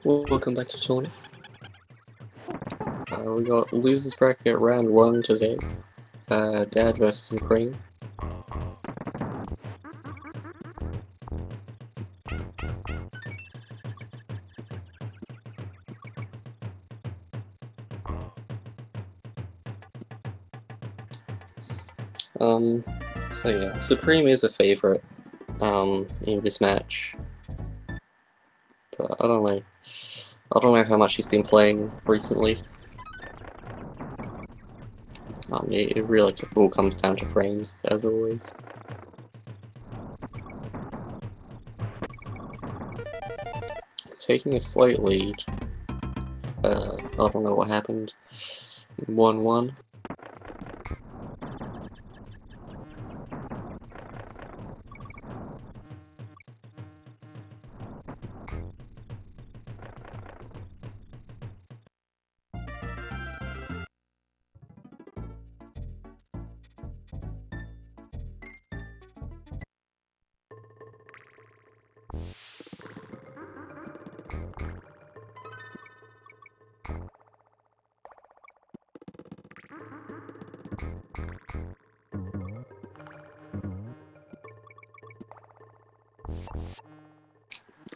Welcome back to Tony. We got losers bracket round 1 today. Dad versus the Cream. So yeah, Supreme is a favorite, in this match. But I don't know how much he's been playing recently. It really all comes down to frames, as always. Taking a slight lead. I don't know what happened. 1-1.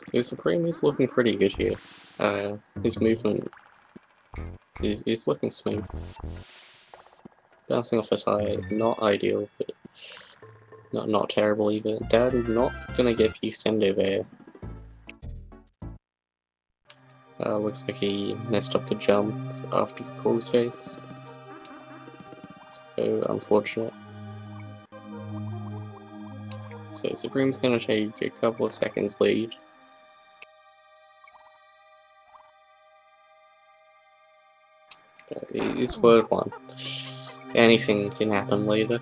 So Supreme is looking pretty good here. His movement is looking smooth. Bouncing off a tie, not ideal, but not terrible either. Dad not gonna get the extendo there. Looks like he messed up the jump after the crawl's face. So unfortunate. So Supreme's gonna take a couple of seconds lead. It's word 1. Anything can happen later.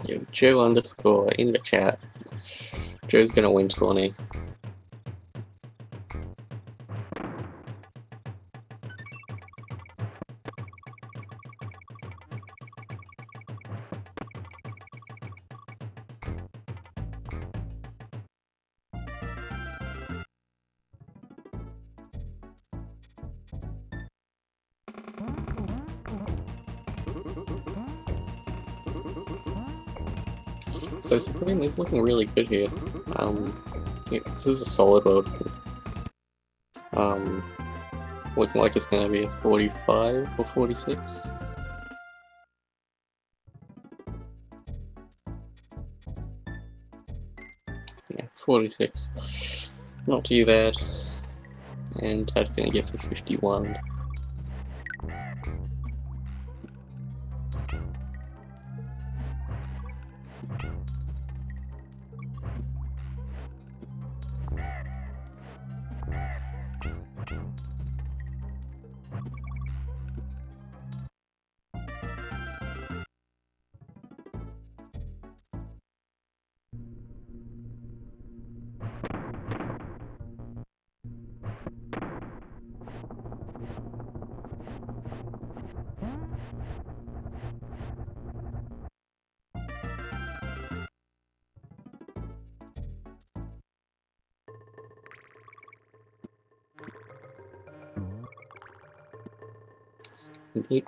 Yo, Joe underscore in the chat. Joe's gonna win 20. So Supreme is looking really good here. Yeah, this is a solid world. Looking like it's gonna be a 45 or 46. Yeah, 46. Not too bad. And Dad's gonna get for 51.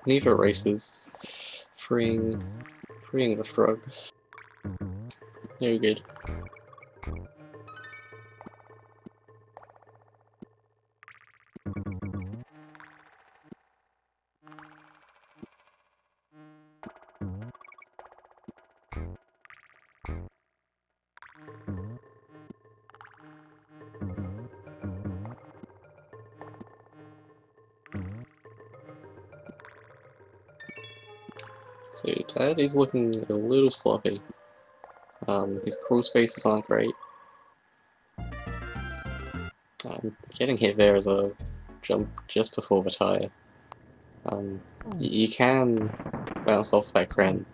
Neither races freeing the frog. Very good. So Dad is looking a little sloppy. His crawl spaces aren't great. Getting hit there as a jump just before the tire. You can bounce off that crane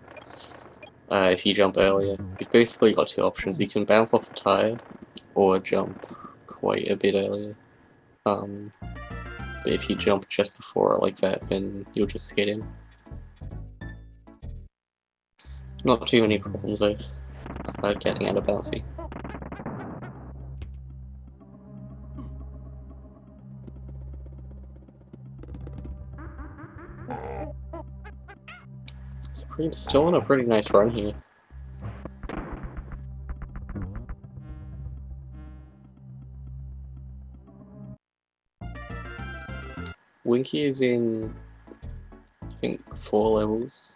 if you jump earlier. You've basically got two options. You can bounce off the tire or jump quite a bit earlier. But if you jump just before it like that, then you'll just hit him. Not too many problems though, getting out of bouncy. Supreme's still on a pretty nice run here. Winky is in, I think, 4 levels.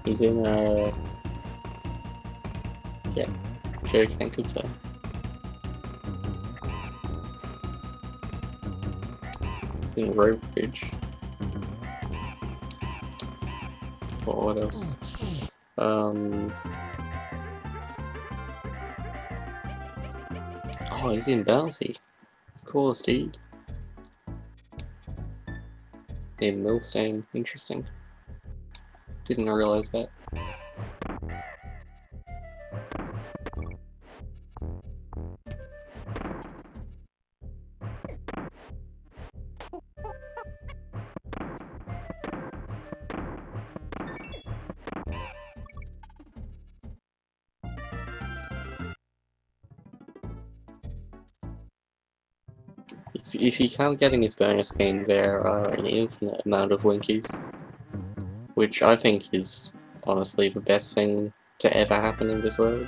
He's in yeah, Joe can't confirm. He's in Road Bridge. What else? Oh, he's in Bouncy. Of course, dude. In Millstone, interesting. Didn't realize that. If you count getting his bonus game, there are an infinite amount of Winkies, which I think is honestly the best thing to ever happen in this world.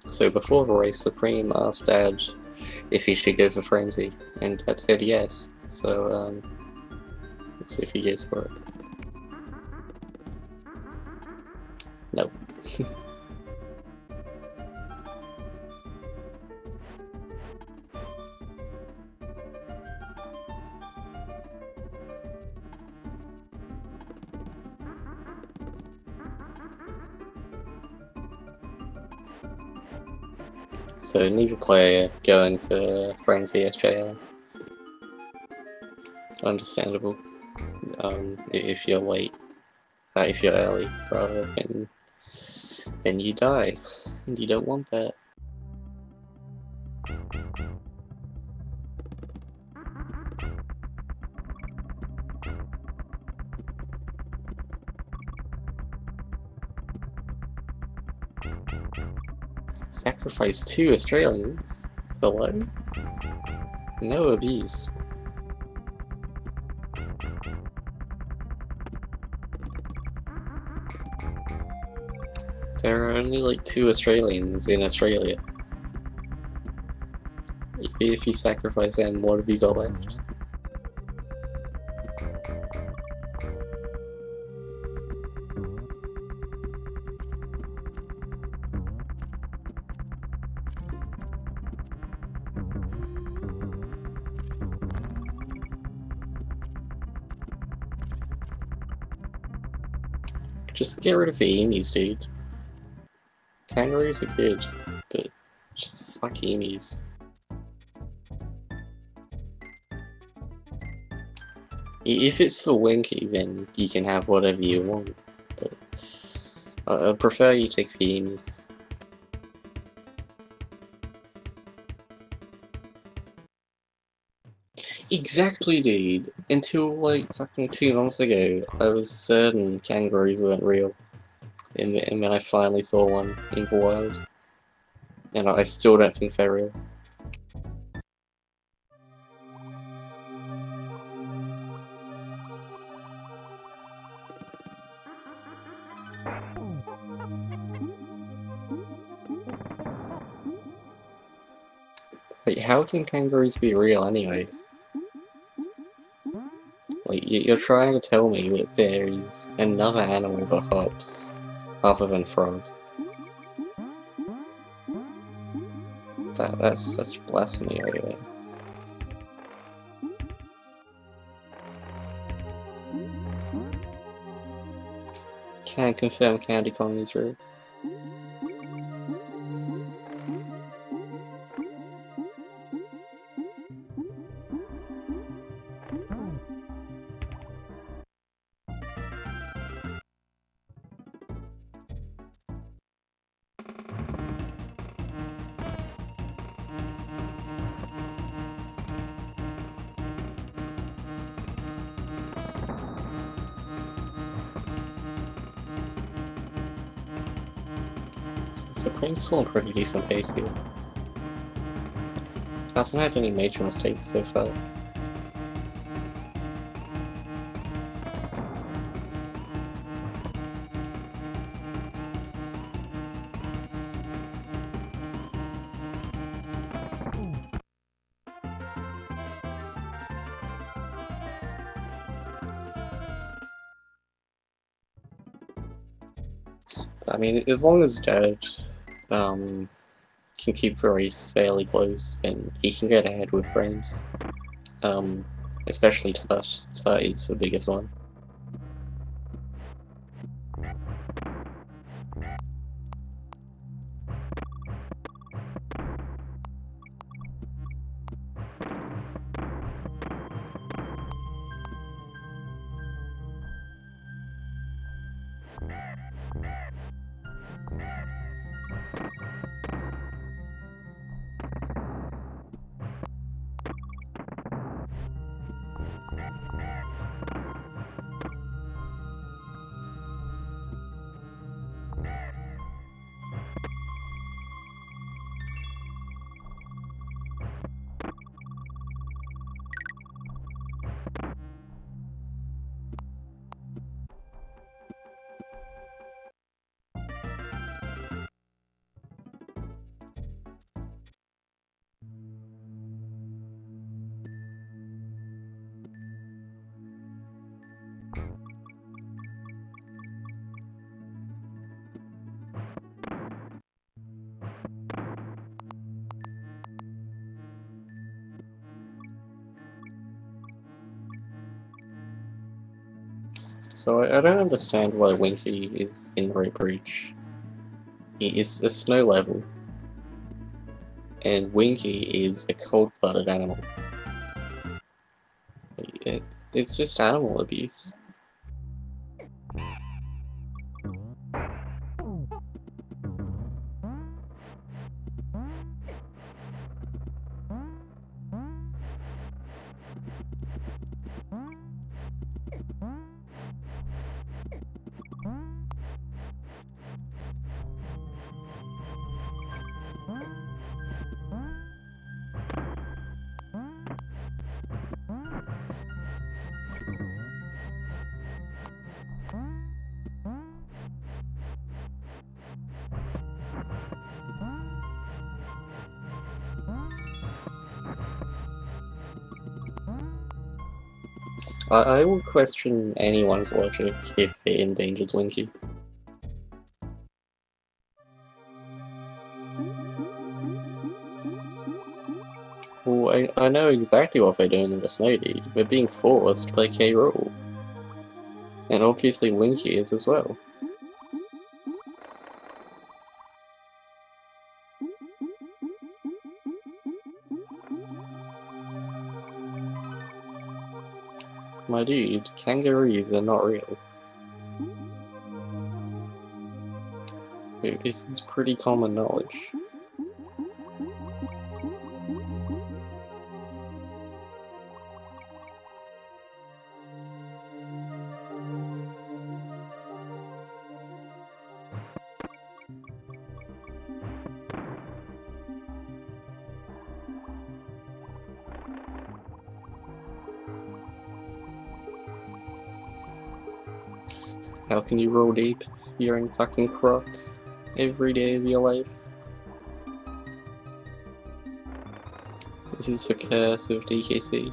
So before the race, Supreme asked Dad if he should go for Frenzy, and Dad said yes, so let's see if he goes for it. Nope. So neither player going for Frenzy SJR. Understandable. If you're late, if you're early, rather, then you die, and you don't want that. Sacrifice 2 Australians? Hello? No abuse. There are only like 2 Australians in Australia. If you sacrifice them, what have you got left? Just get rid of the emus, dude. Kangaroos are good, but just fuck emus. If it's for Winky, then you can have whatever you want, but I prefer you take the emus. Exactly, dude. Until like fucking 2 months ago, I was certain kangaroos weren't real. And then I finally saw one in the wild. And I still don't think they're real. Like, how can kangaroos be real anyway? Like, you're trying to tell me that there is another animal that hops, other than frog. That's blasphemy right there. Can confirm Candy Kong is real. Supreme's still on pretty decent pace here. Hasn't had any major mistakes so far. I mean, as long as Dad can keep the race fairly close, then he can get ahead with frames. Especially Tut. Tut is the biggest one. So I don't understand why Winky is in Great Breach. He is a snow level, and Winky is a cold-blooded animal. It's just animal abuse. I will question anyone's logic if it endangers Winky. Well, I know exactly what they're doing in the Snow Deed. They're being forced by K. Rool. And obviously Winky is as well. My dude, kangaroos are not real. This is pretty common knowledge. How can you roll deep? You're in fucking croc every day of your life. This is for Curse of DKC.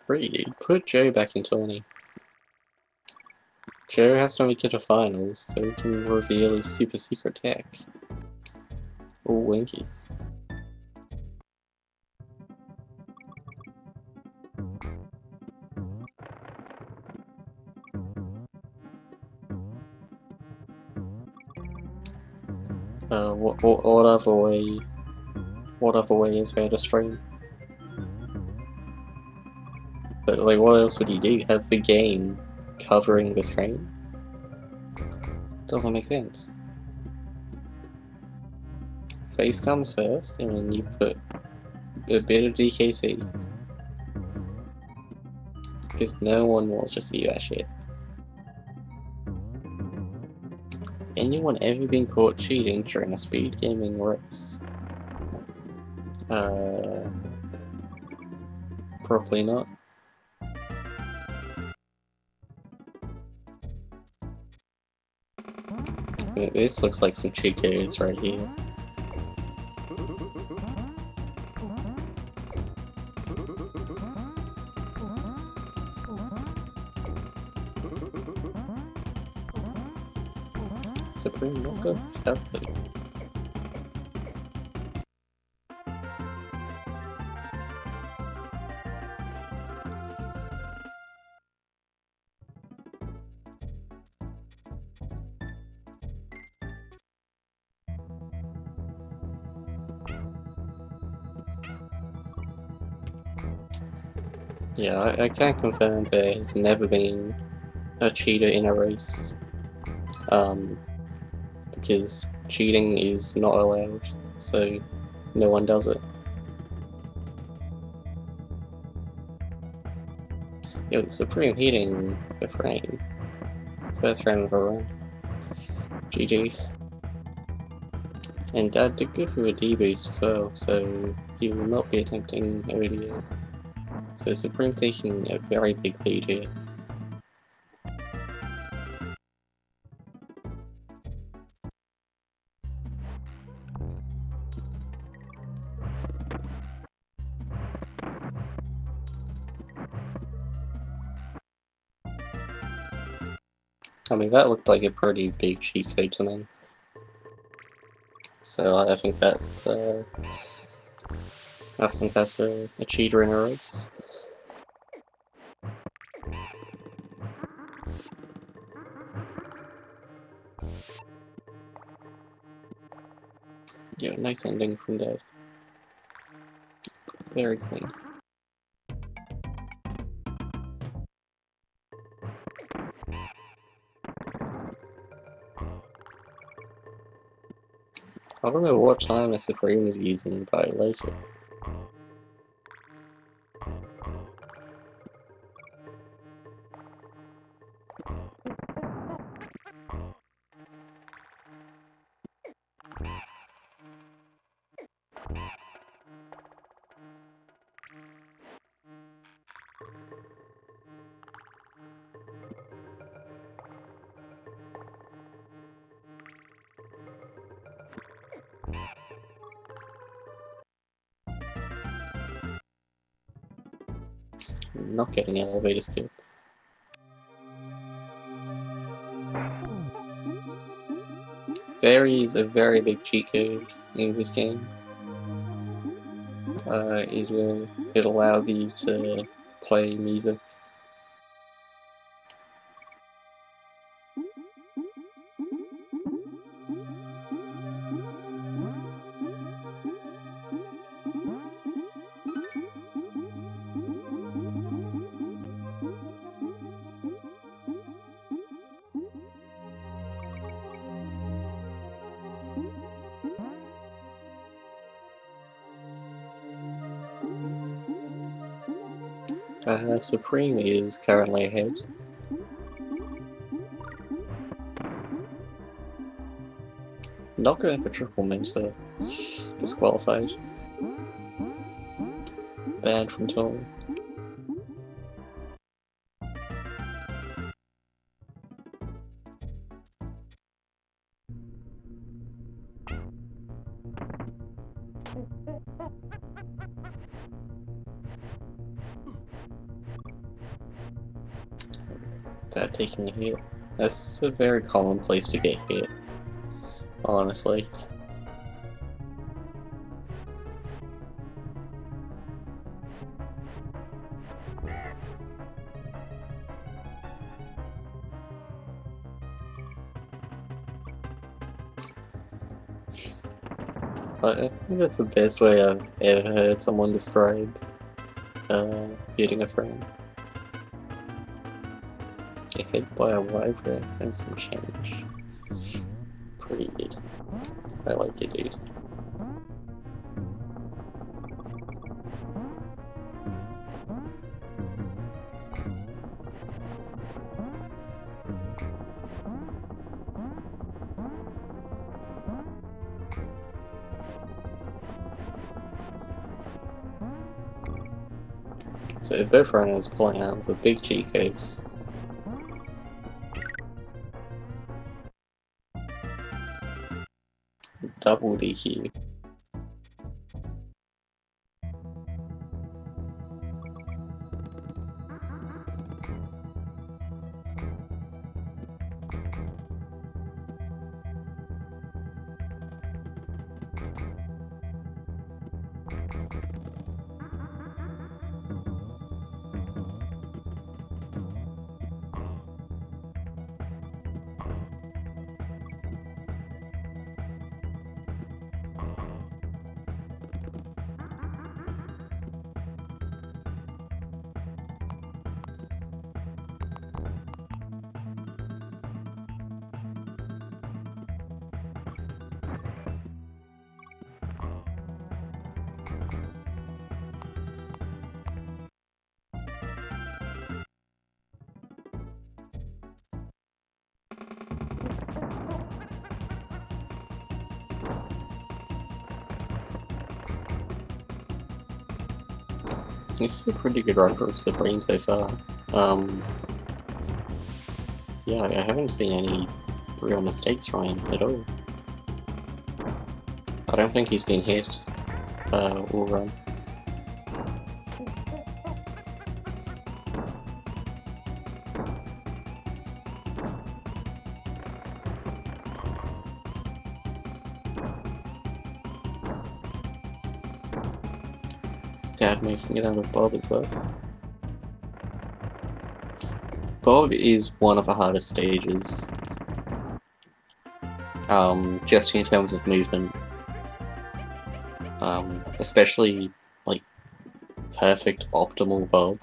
Great, dude. Put Joe back in 20. Joe has to make it to finals so he can reveal his super secret tech. Oh, Winkies. What other way is there to stream? But like, what else would you do? Have the game covering the screen? Doesn't make sense. Face comes first, and then you put a bit of DKC. Because no one wants to see that shit. Has anyone ever been caught cheating during a speed gaming race? Probably not. This looks like some cheat codes right here. Supreme, not good for family. Yeah, I can confirm there has never been a cheater in a race. Because cheating is not allowed, so no one does it. Yo, Supreme hitting the frame. First round of a run. GG. And Dad did go for a D-boost as well, so he will not be attempting ODO. So Supreme taking a very big lead here. I mean, that looked like a pretty big cheat code to me. So I think that's a cheater in a race. Yeah, nice ending from Dad. Very clean. I don't know what time the Supreme is using, but I like it. Not getting elevator skip. Very is a very big cheat code in this game. It allows you to play music. Supreme is currently ahead. Not going for triple motor. Disqualified. Banned from touring. Dad taking a hit. That's a very common place to get hit, honestly. I think that's the best way I've ever heard someone describe hitting a friend. Get hit by a wide rest and some change. Pretty good. I like it, dude. So both runners pulling out with big cheat codes. Double DQ. This is a pretty good run for Supreme so far. Yeah, I haven't seen any real mistakes from him at all. I don't think he's been hit all run. Dad making it out of Bob as well. Bob is one of the hardest stages, just in terms of movement, especially like perfect optimal Bob.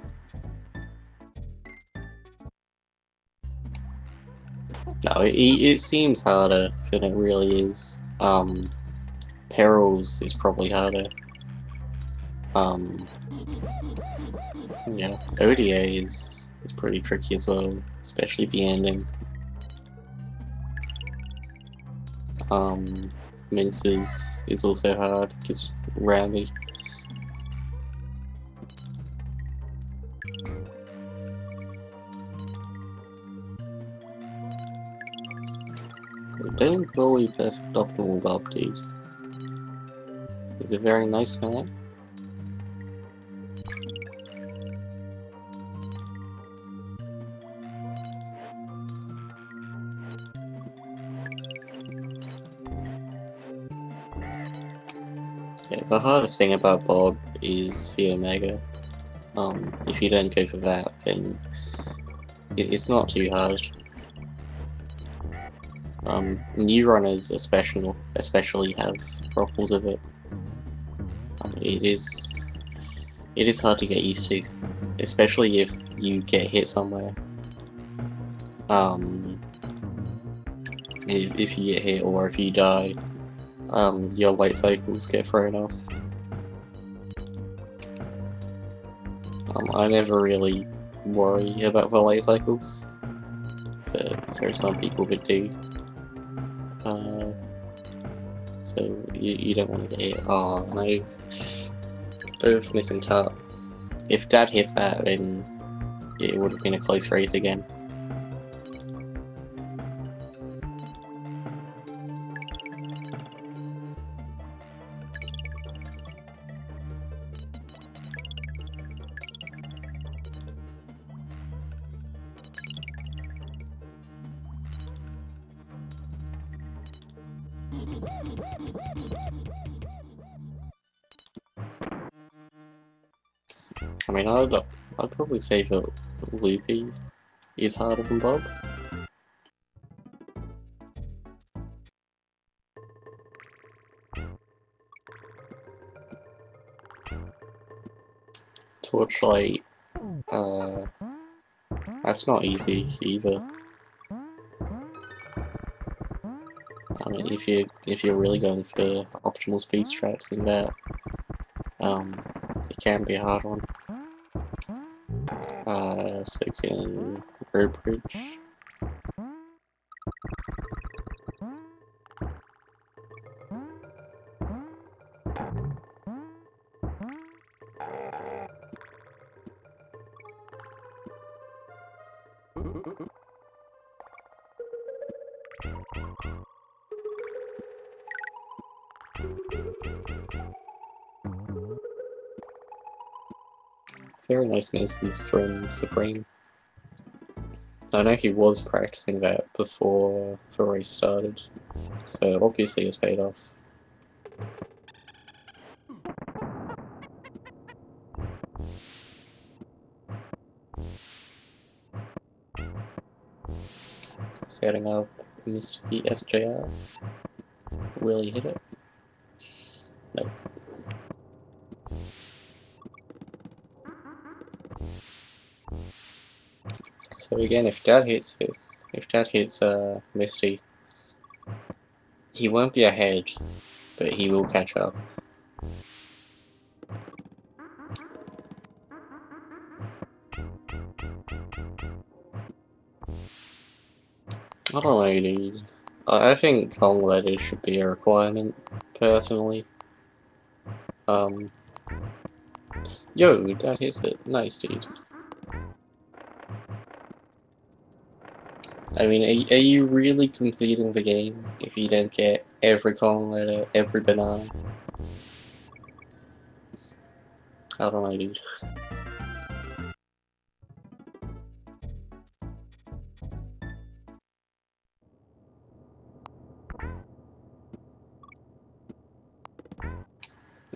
No, it seems harder than it really is. Perils is probably harder. Yeah, ODA is pretty tricky as well, especially the ending. Mince is also hard, gets rammy. Don't bully perfect optimal Bob, dude. He's a very nice man. Yeah, the hardest thing about Bob is the Omega. If you don't go for that, then it's not too hard. New runners especially have problems with it. It is hard to get used to, especially if you get hit somewhere. If you get hit or if you die, your light cycles get thrown off. I never really worry about the light cycles, but there are some people that do. So you don't want to get hit. Oh no, both missing top. If Dad hit that, then it would have been a close race again. I mean, I'd probably say that Loopy is harder than Bob. Torchlight, that's not easy either. I mean, if you're really going for optimal speed strats in that, it can be a hard one. So can Road Bridge. Very nice misses from Supreme. I know he was practicing that before the race started, so obviously it's paid off. Setting up Mr. SJR. Will he hit it? No. So again, if Dad hits this, if Dad hits Misty, he won't be ahead, but he will catch up. I don't know, dude. I think long letters should be a requirement, personally. Yo, Dad hits it. Nice, dude. I mean, are you really completing the game if you don't get every long letter, every banana? I don't know, dude.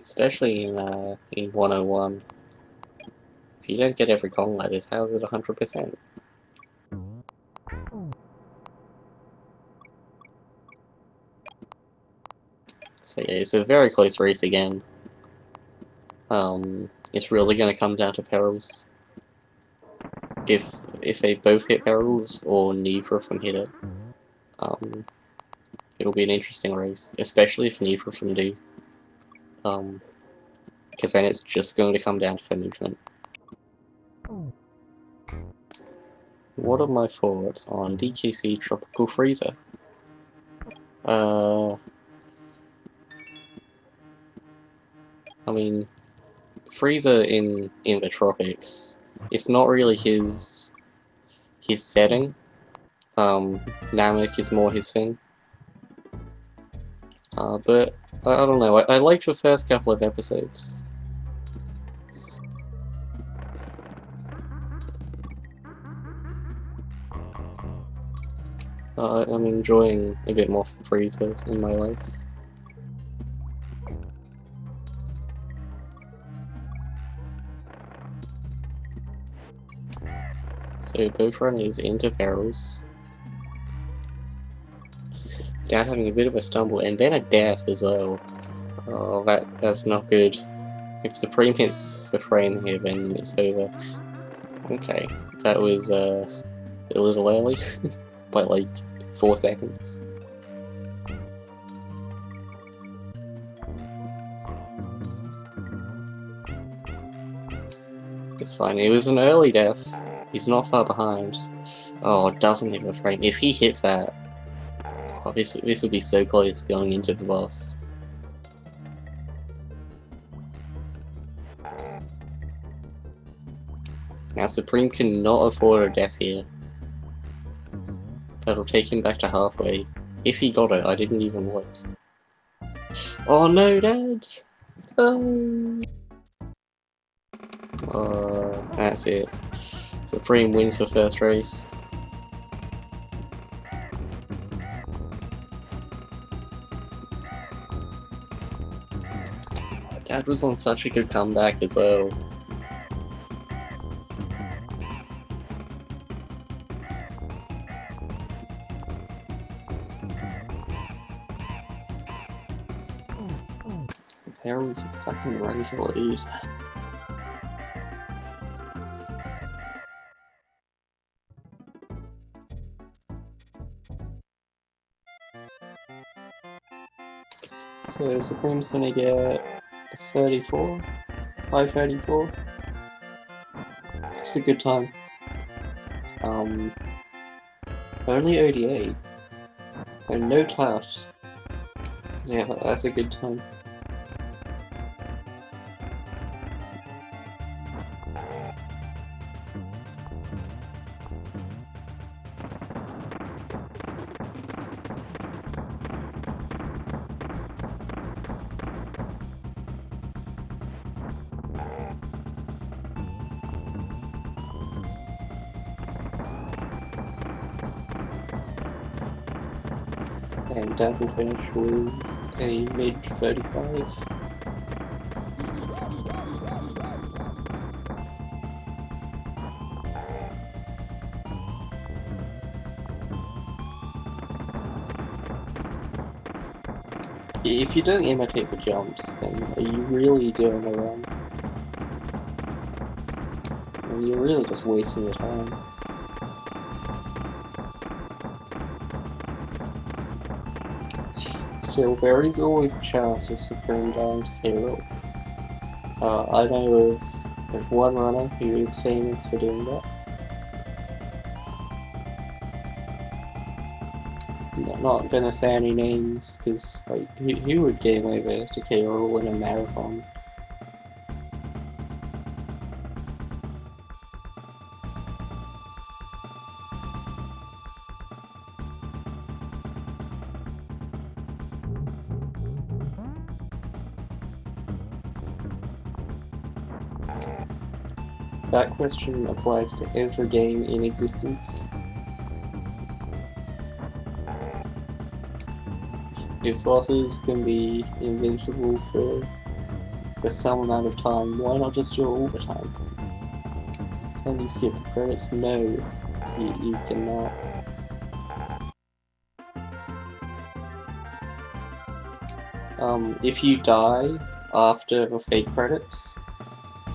Especially in 101. If you don't get every Kong letters, how is it 100%? So yeah, it's a very close race again. It's really gonna come down to perils. If they both hit perils, or neither of them hit it, it'll be an interesting race, especially if neither of them do. Because then it's just going to come down to their movement. What are my thoughts on DKC Tropical Freezer? I mean, Freezer in the tropics, it's not really his setting. Namek is more his thing. But I don't know. I liked the first couple of episodes. I'm enjoying a bit more Freezer in my life. So both runners into barrels. Dad having a bit of a stumble, and then a death as well. Oh, that's not good. If Supreme hits the frame here, then it's over. Okay, that was a little early, by like 4 seconds. It's fine, it was an early death. He's not far behind. Oh, doesn't hit the frame. If he hit that, oh, this would be so close going into the boss. Now Supreme cannot afford a death here. That'll take him back to halfway. If he got it, I didn't even look. Oh no, Dad! Oh, that's it. Supreme wins the first race. Dad was on such a good comeback as well. Harold's a fucking run killer, dude. So Supreme's gonna get 34, high 34. It's a good time. Only 88, so no tout. Yeah, that's a good time. And Dad will finish with a mid 35. If you don't imitate the jumps, then are you really doing it wrong? And you're really just wasting your time. Still, there is always a chance of Supreme dying to KO. I know of one runner who is famous for doing that. I'm not gonna say any names, because like, who would game over to KO in a marathon? That question applies to every game in existence. If bosses can be invincible for some amount of time, why not just do it all the time? Can you skip the credits? No, you cannot. If you die after the fake credits,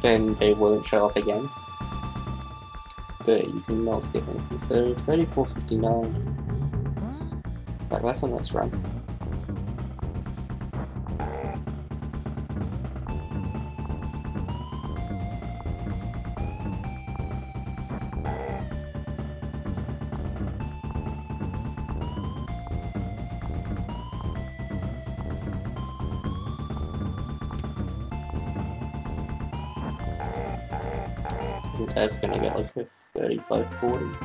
then they won't show up again. But you cannot skip anything. So 34.59. Like, that's a nice run. Dad's gonna get like a 35-40.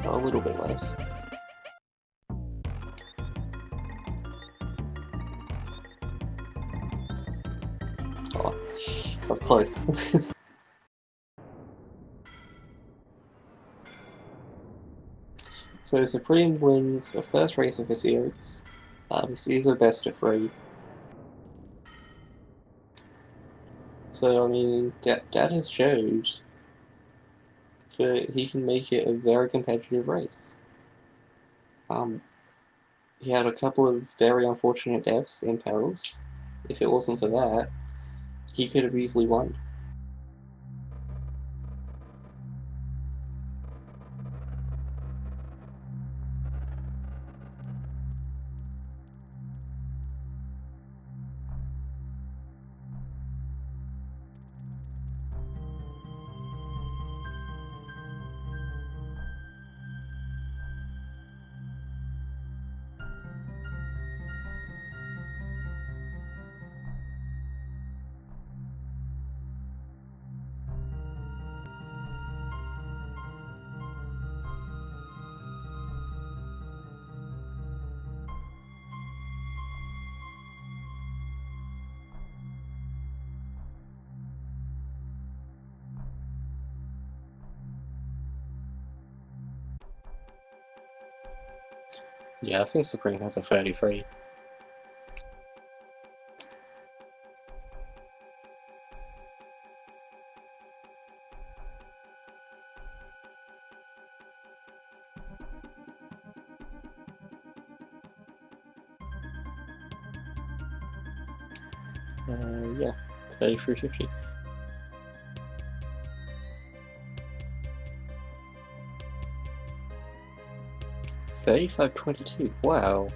A little bit less. Oh, that's close. So Supreme wins the first race of the series. This is a best of 3. So, I mean, Dad has showed but he can make it a very competitive race. He had a couple of very unfortunate deaths in perils. If it wasn't for that, he could have easily won. Yeah, I think Supreme has a 33. Yeah, 33.50. $35.22. Wow.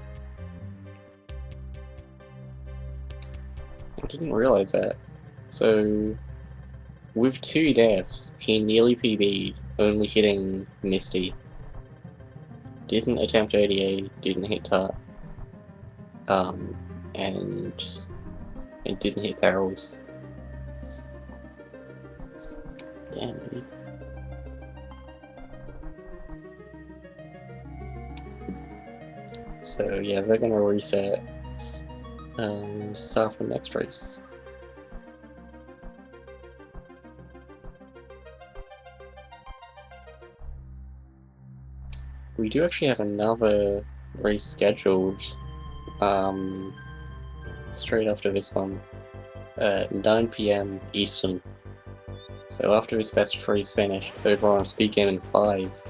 I didn't realize that. So, with 2 deaths, he nearly PB'd, only hitting Misty. Didn't attempt ODA, didn't hit Tart. And it didn't hit barrels. Damn, dude. So yeah, we're gonna reset and start from next race. We do actually have another race scheduled straight after this one at 9 PM Eastern. So after this best of 3 is finished, over on Speed Gaming 5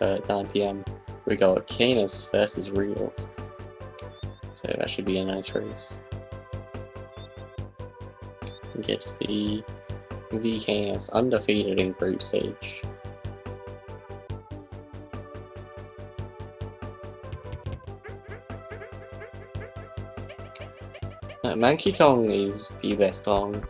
at 9 PM, we got Canis versus Real. So that should be a nice race. We get to see V Canis undefeated in group stage. Monkey Kong is the best Kong.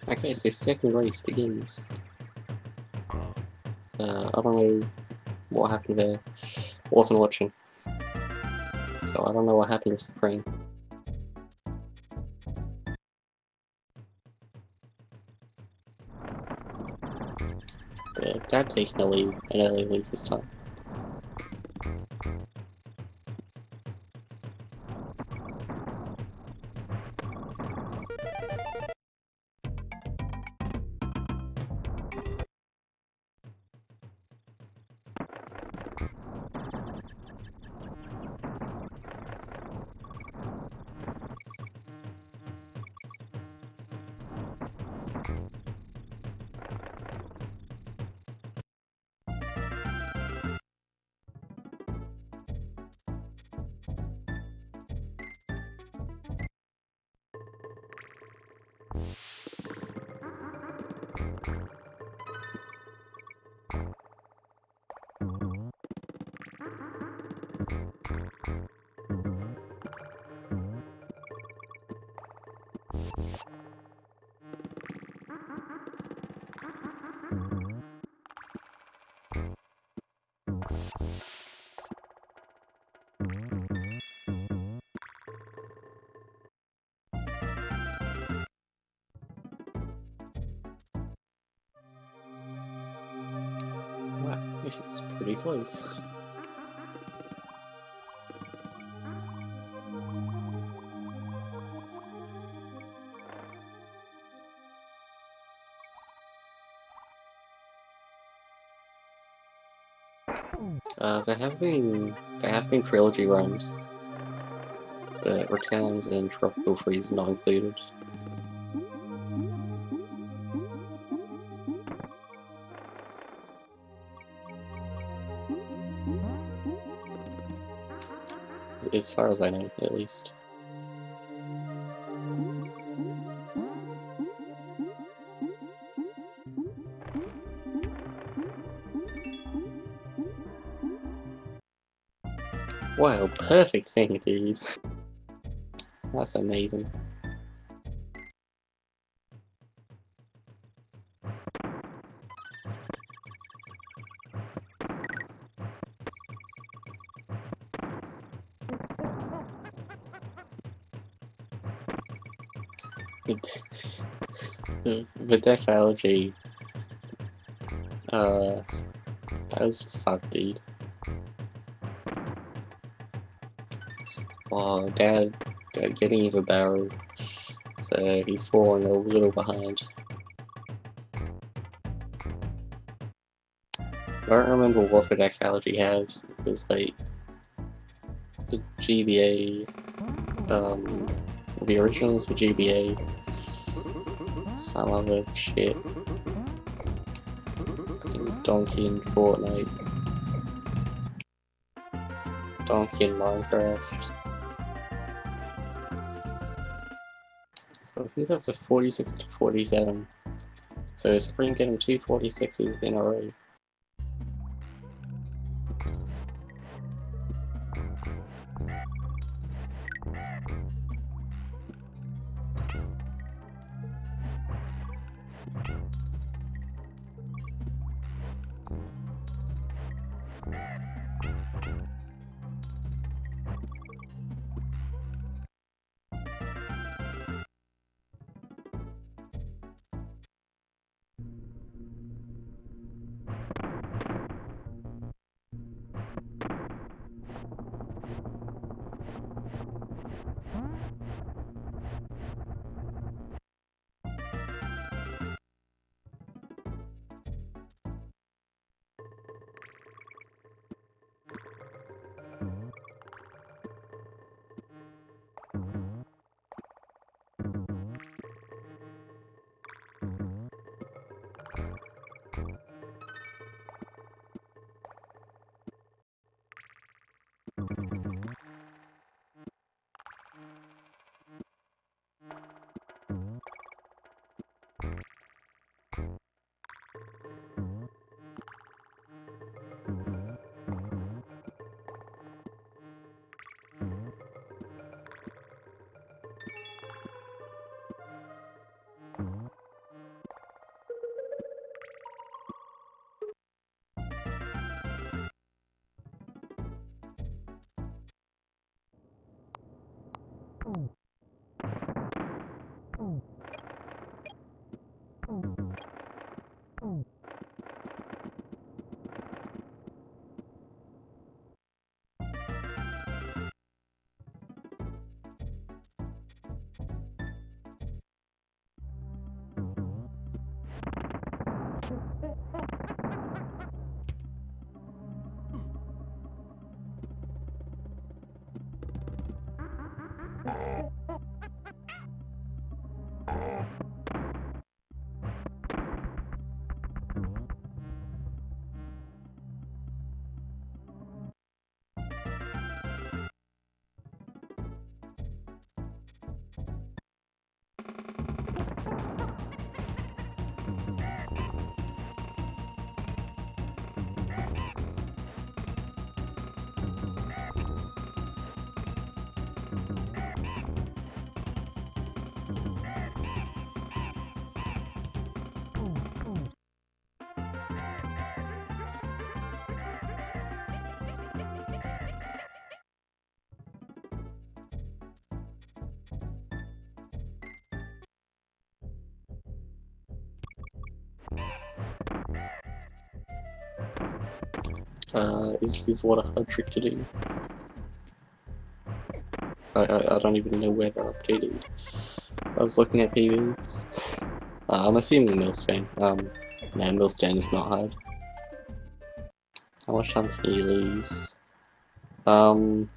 Okay, so second race begins. I don't know what happened there. Wasn't watching. So I don't know what happened with the crane. But Dad taking an early lead this time. Wow, this is pretty close. There have been trilogy runs, but returns and Tropical Freeze not included. As far as I know, at least. Wow, perfect thing, dude. That's amazing. The deck allergy, that was just fucked, dude. Oh, Dad getting even barrel, so he's falling a little behind. I don't remember what the deck allergy had. It was like the GBA, the originals were GBA, some other shit. Donkey in Fortnite, Donkey in Minecraft. So I think that's a 46 to 47. So Spring getting 2 46s in a row. Is what a hard trick to do. I don't even know where they're updated. I was looking at PVs. I'm assuming Millstone. No, Millstone is not hard. How much time can you lose? Well,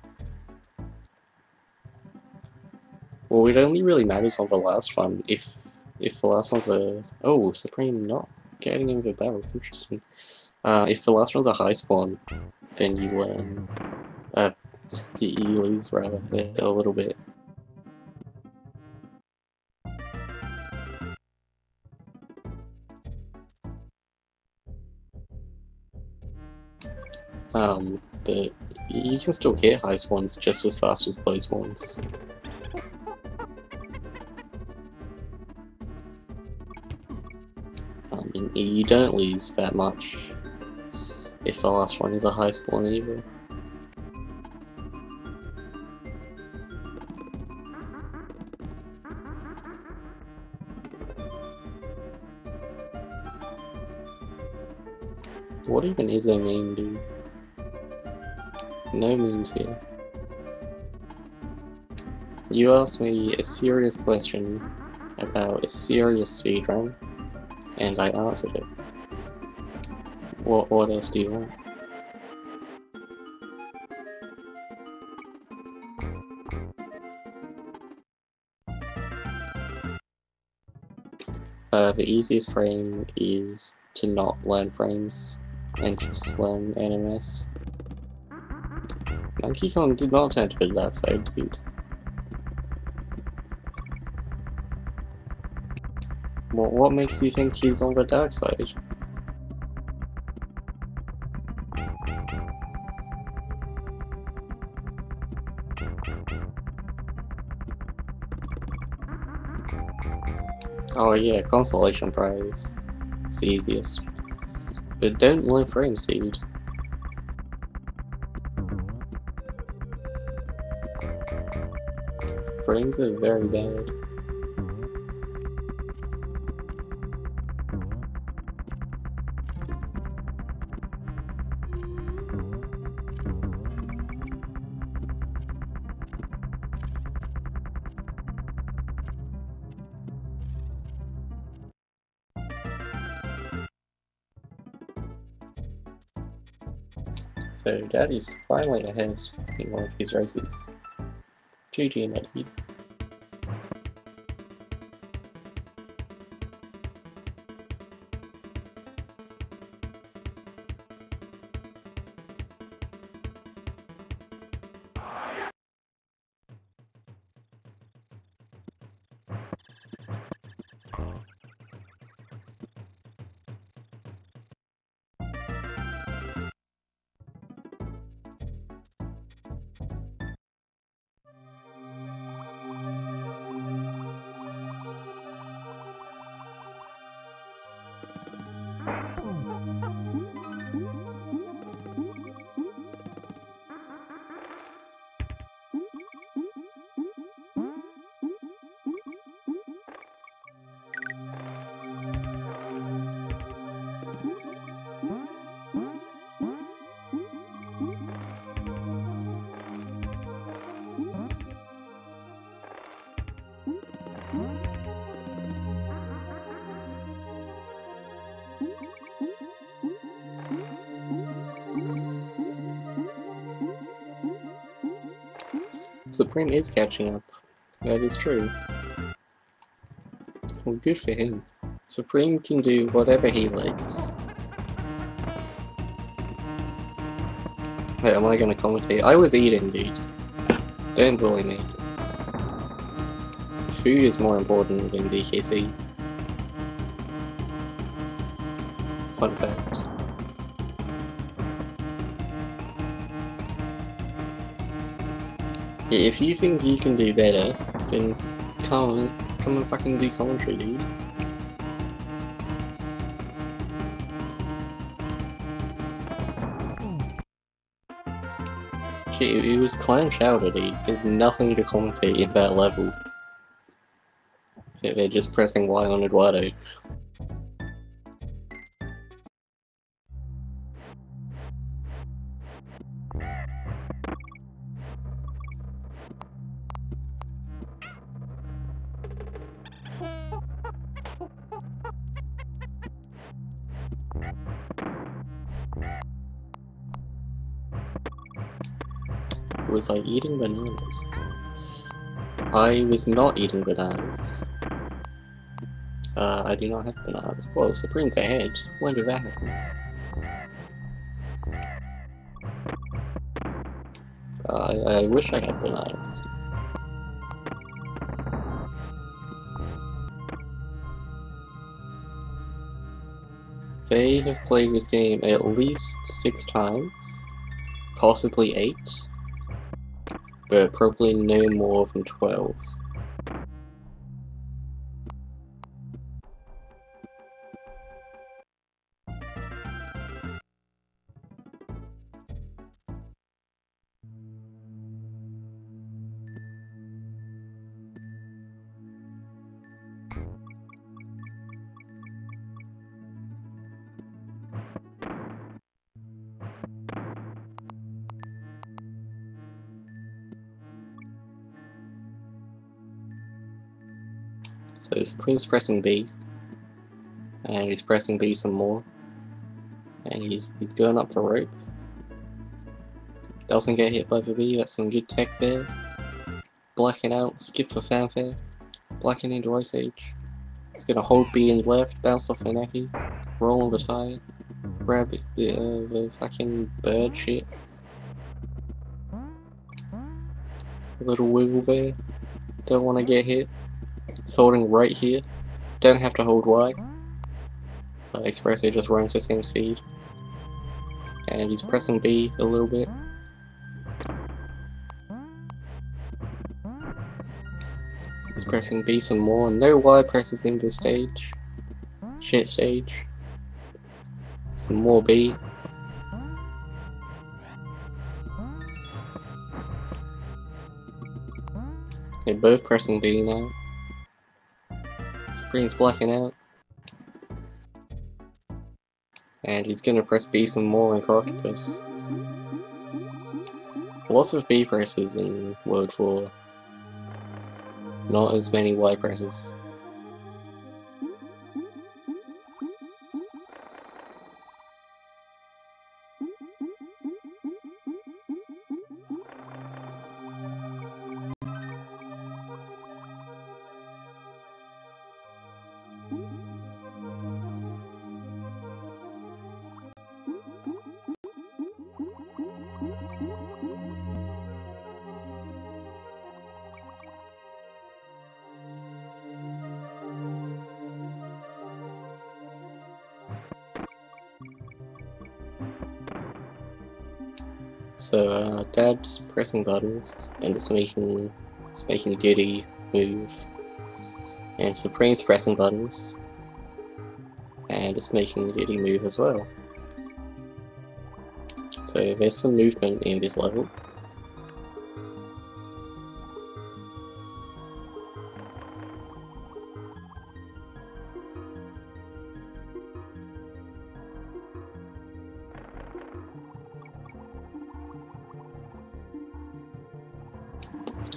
it only really matters on the last one. If the last one's a... Oh, Supreme not getting into the barrel. Interesting. If the last one's a high spawn, then you learn... you lose rather, a little bit. But you can still hit high spawns just as fast as low spawns. You don't lose that much if the last one is a high spawn either. What even is a meme, dude? No memes here. You asked me a serious question about a serious speedrun, and I answered it. What else do you want? The easiest frame is to not learn frames and just learn NMS. Monkey Kong did not turn to the dark side, dude. What makes you think he's on the dark side? Oh yeah, consolation prize. It's the easiest. But don't learn frames, dude. Frames are very bad. So Daddy's finally ahead in one of his races. GG, Daddy. Supreme is catching up. That is true. Well, good for him. Supreme can do whatever he likes. Hey, am I gonna commentate? I was eating, dude. Don't bully me. Food is more important than DKC. Fun fact. Yeah, if you think you can do better, then come and fucking do commentary, dude. Shit, it was clam chowder, dude. There's nothing to commentate at that level. They're just pressing Y on Eduardo. Was I eating bananas? I was not eating bananas. I do not have bananas. Whoa, Supreme's ahead. When did that happen? I wish I had bananas. They have played this game at least 6 times, possibly 8, but probably no more than 12. So Supreme's pressing B, and he's pressing B some more, and he's going up for rope. Doesn't get hit by the B, that's some good tech there. Blacking out, skip for fanfare, blacking into Ice Age. He's gonna hold B in left, bounce off Funaki, roll on the tire, grab the fucking bird shit. A little wiggle there, don't want to get hit. He's holding right here, don't have to hold Y. Expressly just runs the same speed. And he's pressing B a little bit. He's pressing B some more, no Y presses in this stage. Shit stage. Some more B. They're both pressing B now. Supreme's blacking out. And he's gonna press B some more in Crocopus. Lots of B presses in World 4. Not as many Y presses. So Dad's pressing buttons and it's making Diddy move, and Supreme's pressing buttons and it's making Diddy move as well. So there's some movement in this level.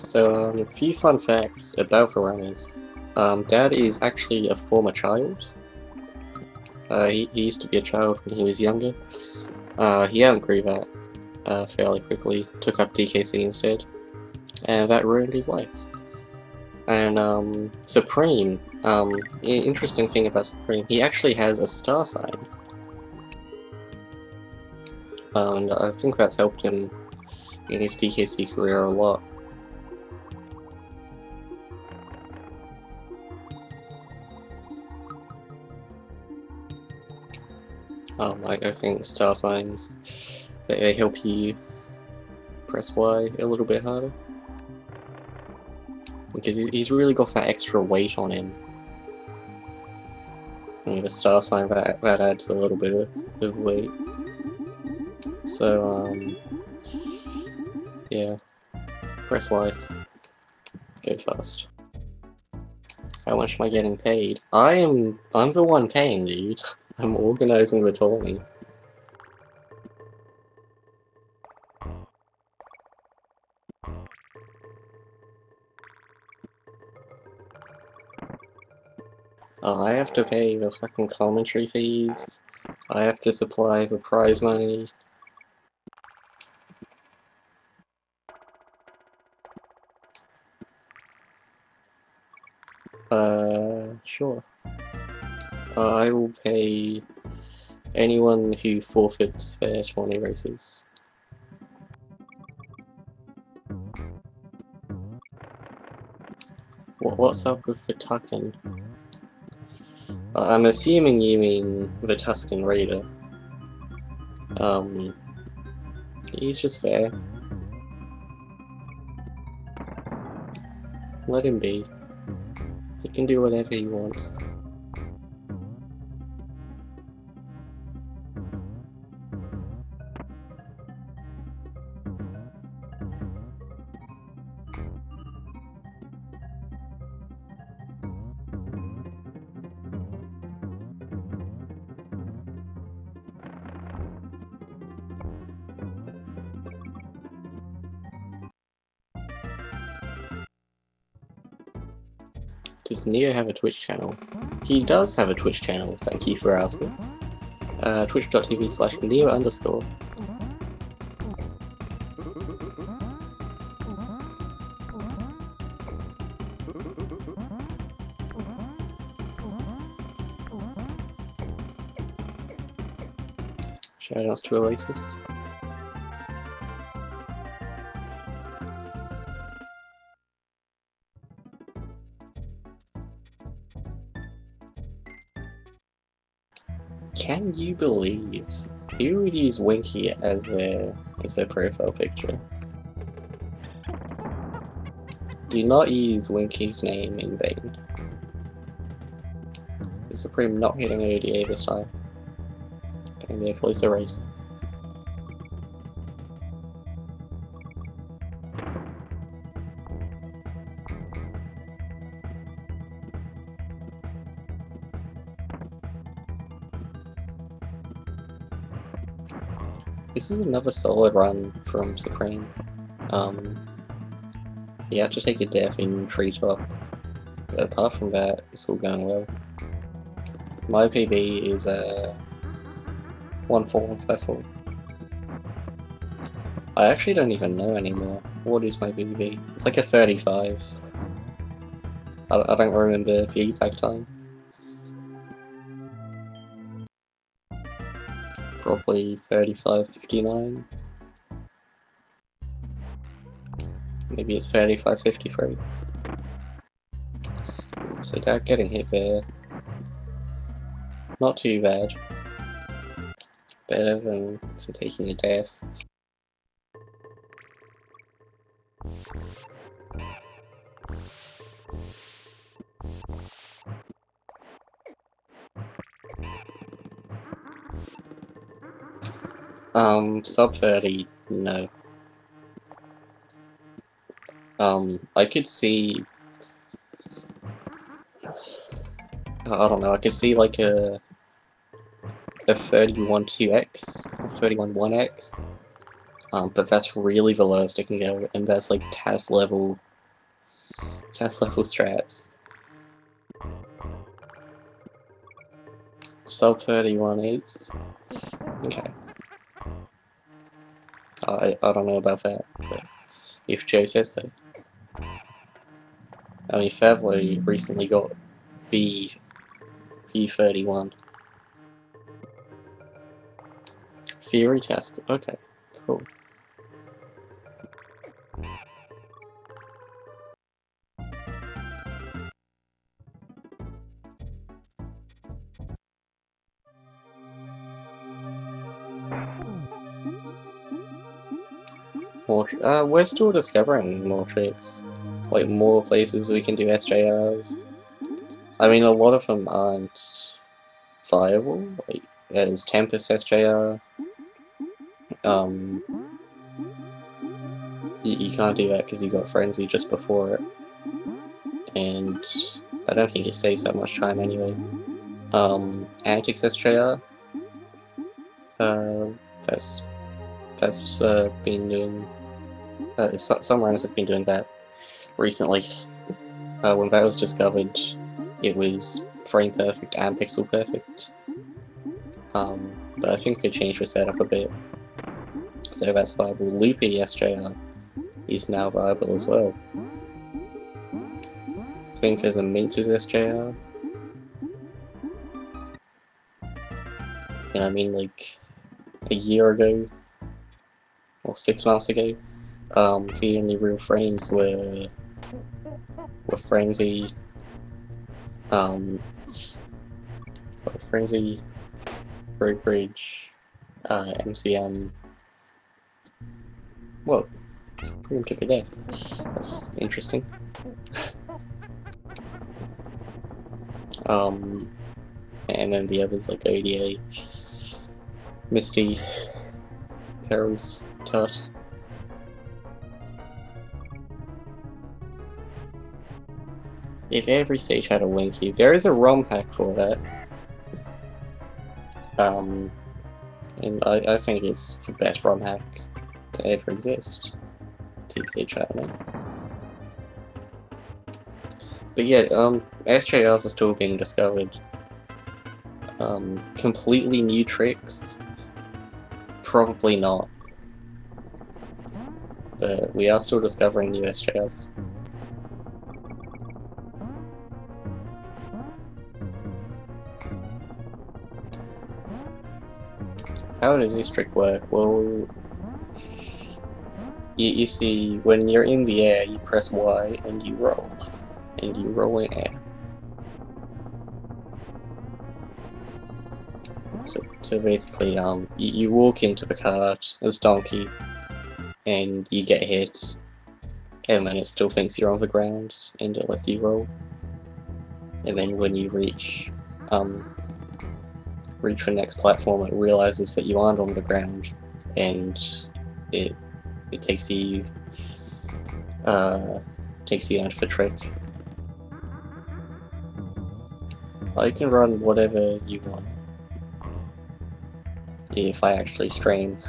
So a few fun facts about the runners. Dad is actually a former child. He used to be a child when he was younger. He outgrew that fairly quickly, took up DKC instead. and that ruined his life. And Supreme, interesting thing about Supreme, he actually has a star sign. And I think that's helped him in his DKC career a lot. I think star signs, they help you press Y a little bit harder. Because he's really got that extra weight on him. And the star sign, that adds a little bit of weight. So, yeah. Press Y. Go fast. How much am I getting paid? I'm the one paying, dude. I'm organizing the tourney. I have to pay the fucking commentary fees. I have to supply the prize money. Sure. I will pay anyone who forfeits their tourney races. What's up with the Tuscan? I'm assuming you mean the Tuscan Raider. He's just fair. Let him be. He can do whatever he wants. Does Neo have a Twitch channel? He does have a Twitch channel, thank you for asking. Twitch.tv/Neo_. Shoutouts to Oasis. Can you believe who would use Winky as their profile picture? Do not use Winky's name in vain. So Supreme not hitting ODA this time. Gonna be a closer race. This is another solid run from Supreme. He had to take a death in Treetop, but apart from that, it's all going well. My PB is 14154. I actually don't even know anymore. What is my PB? It's like a 35. I don't remember the exact time. Probably 35.59. Maybe it's 35.53. So that getting hit there. Not too bad. Better than taking a death. Sub 30, no. I could see... I don't know, I could see like a 31.2x, or 31.1x, but that's really the lowest it can go, and that's like TAS level straps. Sub 31 is... okay. I don't know about that, but if Joe says so. I mean, Favlo recently got V31. Theory test. Okay, cool. More, we're still discovering more tricks. Like, more places we can do SJRs. I mean, a lot of them aren't viable. Like, there's Tempest SJR. You can't do that because you got Frenzy just before it. And I don't think it saves that much time anyway. Antics SJR. That's been doing... some runners have been doing that recently. When that was discovered, it was frame perfect and pixel perfect. But I think they changed the setup a bit, so that's viable. Loopy SJR is now viable as well. I think there's a Mince's SJR. And I mean, like, a year ago, or 6 months ago, the only real frames were Frenzy, Road Bridge, MCM. Whoa, Scream took a death. That's interesting. And then the others like ODA, Misty, Perils, Tut. If every stage had a Winky, there is a ROM hack for that. And I think it's the best ROM hack to ever exist. TPH, I don't know. But yeah, SJRs are still being discovered. Completely new tricks? Probably not. But we are still discovering new SJRs. How does this trick work? Well, you see, when you're in the air, you press Y and you roll. And you roll in air. So basically, you walk into the cart as Donkey, and you get hit, and then it still thinks you're on the ground, and it lets you roll. And then when you reach the next platform, it realizes that you aren't on the ground, and it takes you onto the trick. I can run whatever you want, if I actually stream.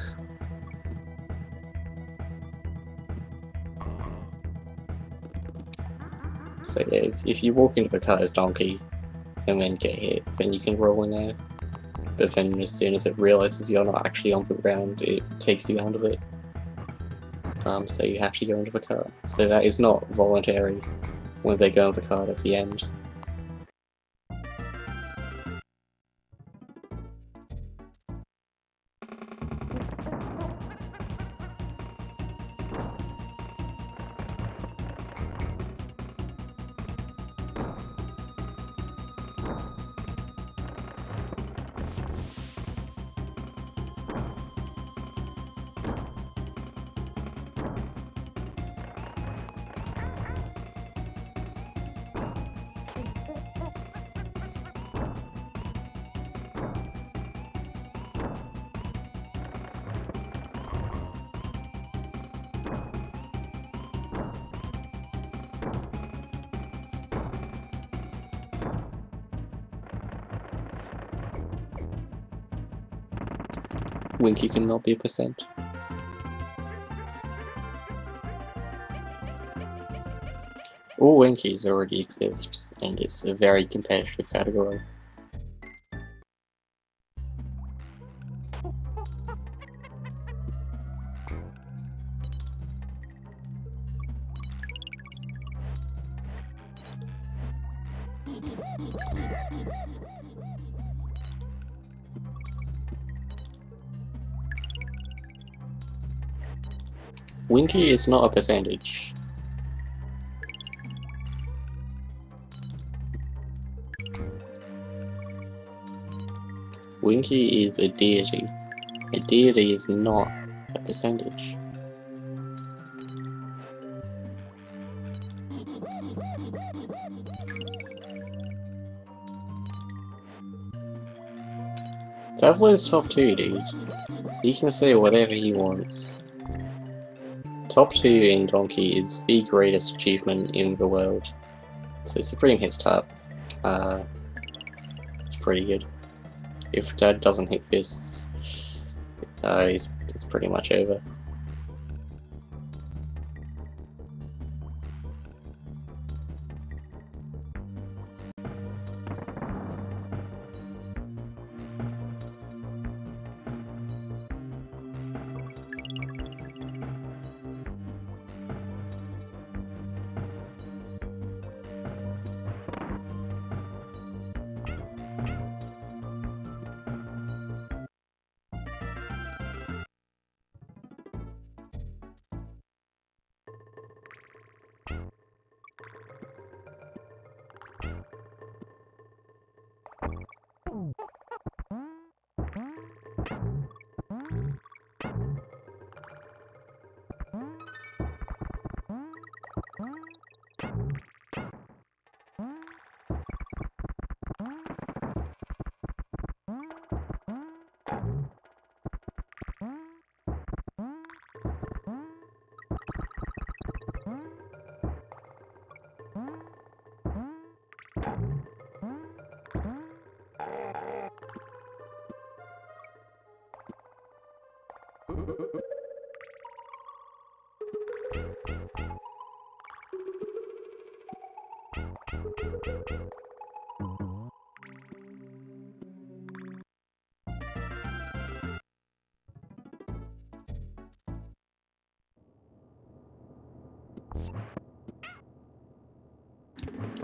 So yeah, if you walk into the car as Donkey and then get hit, then you can roll in there. But then as soon as it realizes you're not actually on the ground, it takes you out of it. So you have to go into the car. So that is not voluntary when they go in the car at the end. Winky cannot be %. All Winkies already exists, and it's a very competitive category. Winky is not a percentage. Winky is a deity. A deity is not a percentage. Traveler's top 2, dude. He can say whatever he wants. Top 2 in Donkey is the greatest achievement in the world. So Supreme hits top. It's pretty good. If Dad doesn't hit this, it's pretty much over.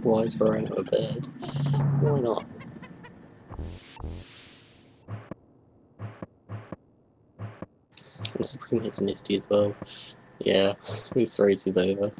Why is Verona a bird? Why not? And Supreme hits Misty as well. Yeah, this race is over.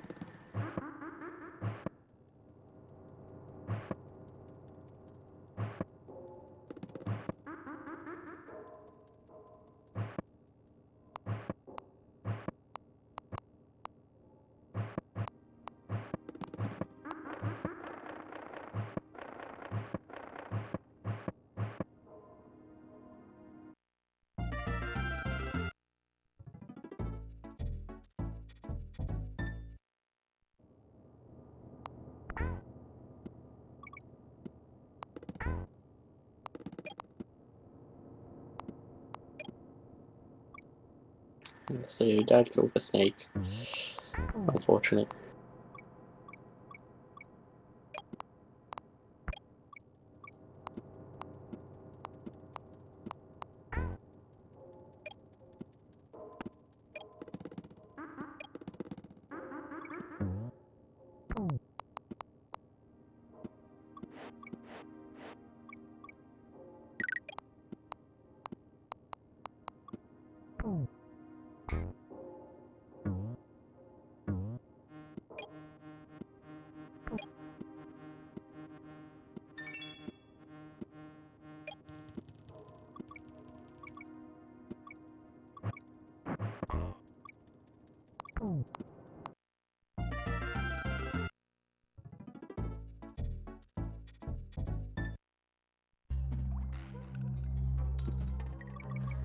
So Dad killed the snake. Unfortunate.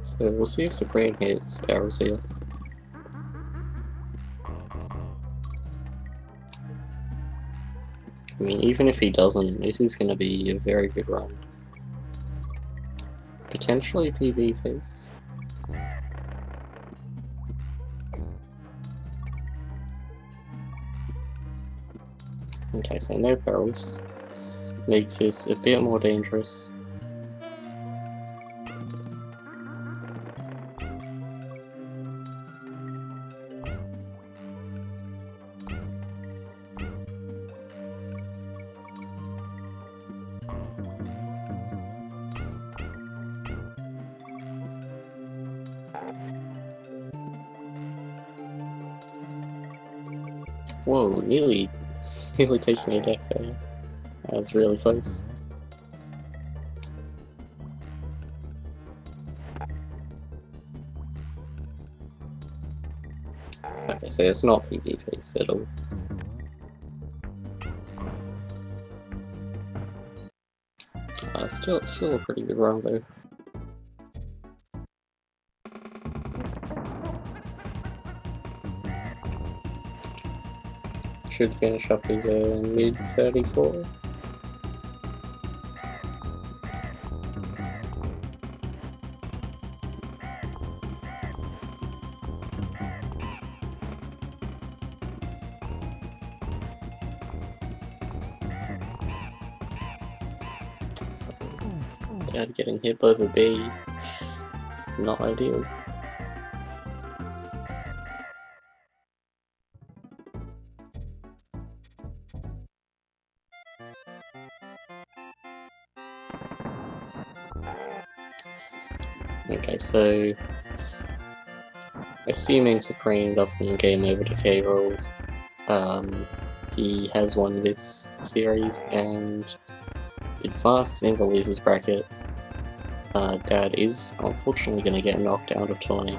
So we'll see if Supreme hits barrels here. I mean, even if he doesn't, this is going to be a very good run. Potentially PB face. Okay, so no barrels. Makes this a bit more dangerous. Whoa, nearly taking a death there. That was really close. Okay, so it's not PvP at all. Still a pretty good run though. Should finish up as a mid 34. Dad getting hit by the bee, not ideal. Okay, so assuming Supreme doesn't game over to K-Roll, he has won this series and advances in the losers bracket. Dad is unfortunately going to get knocked out of tourney.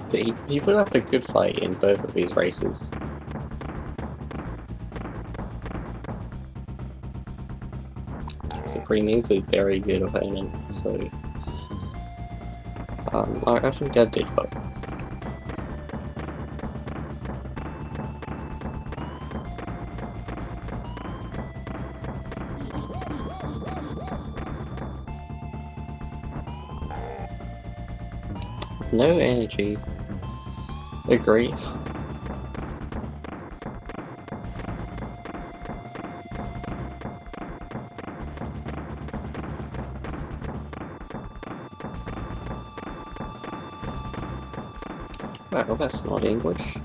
But he put up a good fight in both of these races. Supreme is a very good opponent, so I think Dad did well. No energy. Agree. Well, that's not English.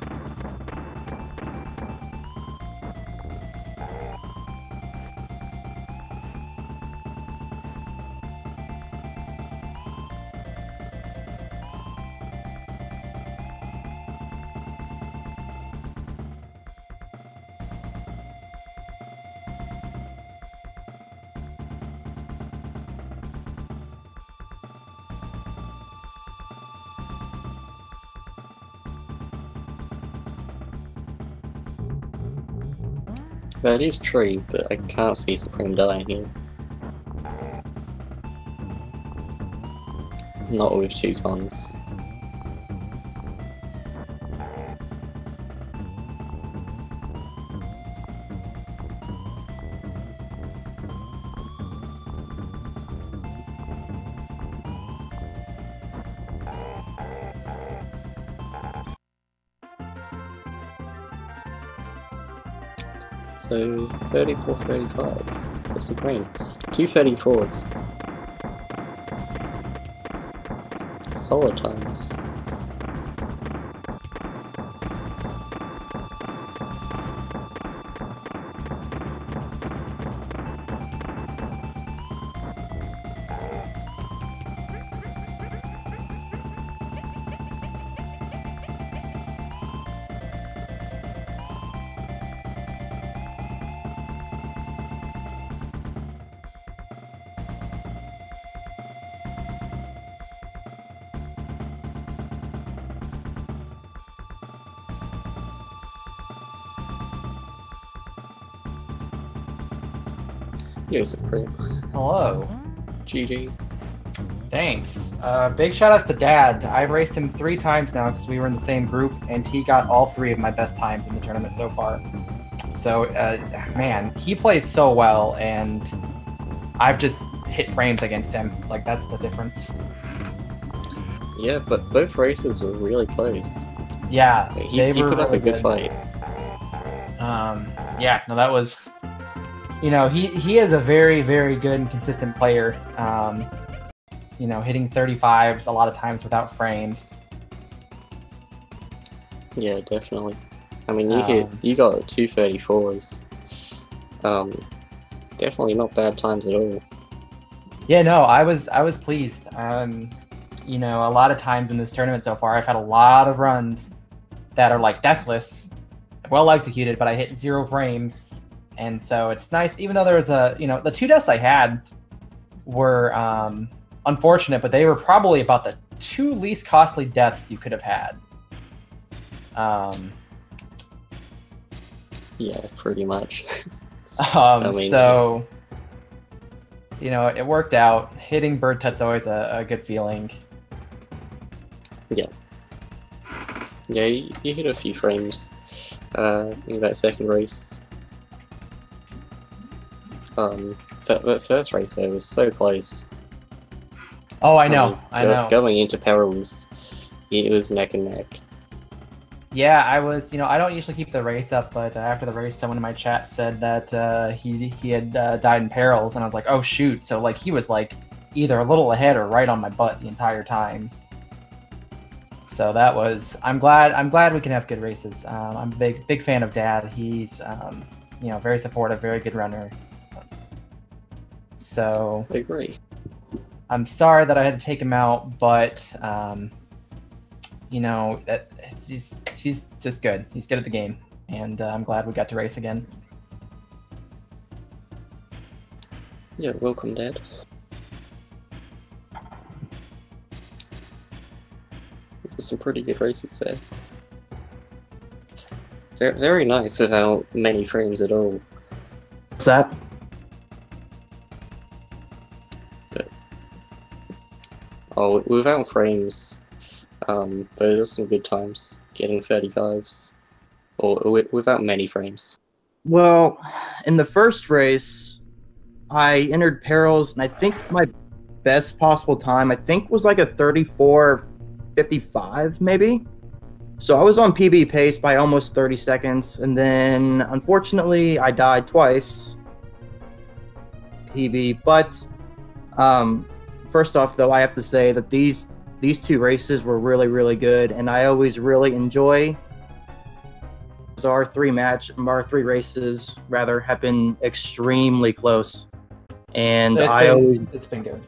That is true, but I can't see Supreme dying here. Not with 2 tons. So 34-35 for Supreme. 2 34s. Solid times. Yo, Supreme. Hello. GG. Thanks. Big shout outs to Dad. I've raced him 3 times now because we were in the same group, and he got all 3 of my best times in the tournament so far. So, man, he plays so well, and I've just hit frames against him. Like, that's the difference. Yeah, but both races were really close. Yeah, He put up a good fight. Yeah, no, that was... You know, he is a very, very good and consistent player. You know, hitting 35s a lot of times without frames. Yeah, definitely. I mean, you got 2 34s. Definitely not bad times at all. Yeah, no, I was pleased. you know, a lot of times in this tournament so far, I've had a lot of runs that are like deathless, well executed, but I hit 0 frames. And so it's nice, even though there was a, you know, the 2 deaths I had were unfortunate, but they were probably about the 2 least costly deaths you could have had. Yeah, pretty much. So, you know, it worked out. Hitting bird touch is always a good feeling. Yeah. Yeah, you hit a few frames in that second race. That first race there was so close. Oh, I know, I know. Going into perils, it was neck and neck. Yeah, I was, you know, I don't usually keep the race up, but after the race, someone in my chat said that he had died in perils, and I was like, oh shoot! So like he was like either a little ahead or right on my butt the entire time. So that was, I'm glad we can have good races. I'm a big fan of Dad. He's you know, very supportive, very good runner. So I agree. I'm sorry that I had to take him out, but you know, that she's just good. He's good at the game, and I'm glad we got to race again. Yeah, welcome, Dad. These are some pretty good races there. They're very nice without many frames at all. What's that? Oh, without frames, those are some good times. Getting 35s. Or without many frames. Well, in the first race, I entered perils, and I think my best possible time, I think, was like a 34:55, maybe. So I was on PB pace by almost 30 seconds, and then, unfortunately, I died twice. PB, but first off, though, I have to say that these 2 races were really, really good, and I always really enjoy. Our 3 races rather have been extremely close, and it's been good.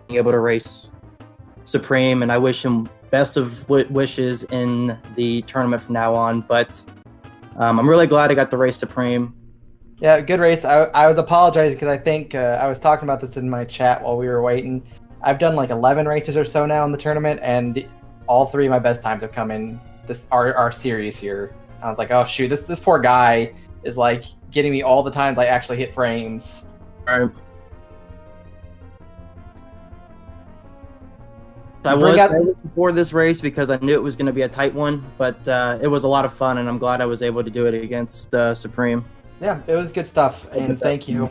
Be able to race Supreme, and I wish him best of wishes in the tournament from now on. But I'm really glad I got to race Supreme. Yeah, good race. I was apologizing because I think I was talking about this in my chat while we were waiting. I've done like 11 races or so now in the tournament, and all 3 of my best times have come in our series here. I was like, oh shoot, this poor guy is like getting me all the times I actually hit frames. All right. I was before this race because I knew it was going to be a tight one, but it was a lot of fun, and I'm glad I was able to do it against Supreme. Yeah, it was good stuff, and thank you.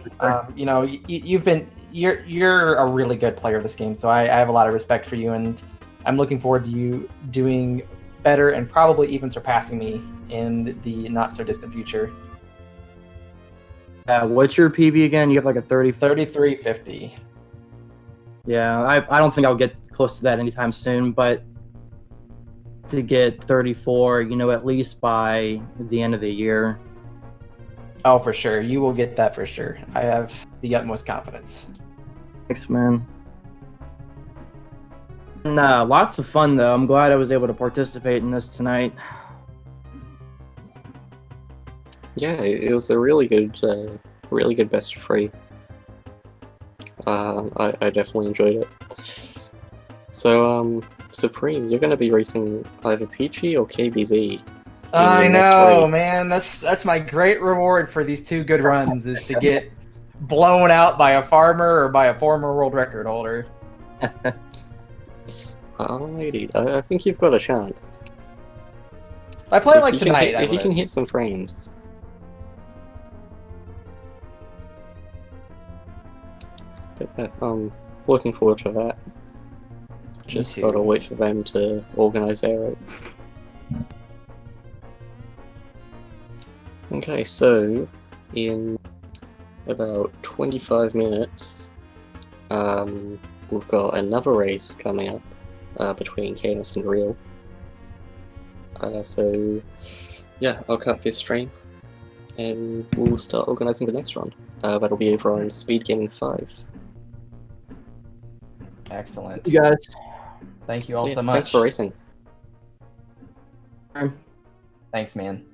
You know, you're a really good player of this game, so I have a lot of respect for you, and I'm looking forward to you doing better and probably even surpassing me in the not so distant future. What's your PB again? You have like a 33:50. Yeah, I don't think I'll get close to that anytime soon, but to get 34, you know, at least by the end of the year. Oh, for sure. You will get that for sure. I have the utmost confidence. Thanks, man. And, lots of fun, though. I'm glad I was able to participate in this tonight. Yeah, it was a really good best of 3. I definitely enjoyed it. So, Supreme, you're going to be racing either Peachy or KBZ. I know, man. That's my great reward for these 2 good runs, is to get blown out by a farmer or by a former world record holder. Alrighty, I think you've got a chance. I play like tonight. If you can hit some frames. But, looking forward to that. Just gotta wait for them to organize their. Okay, so in about 25 minutes, we've got another race coming up between Canis and Real. So yeah, I'll cut this stream and we'll start organizing the next one. That'll be over on Speed Gaming 5. Excellent. You guys. Thank you all yeah, so much. thanks for racing. Thanks, man.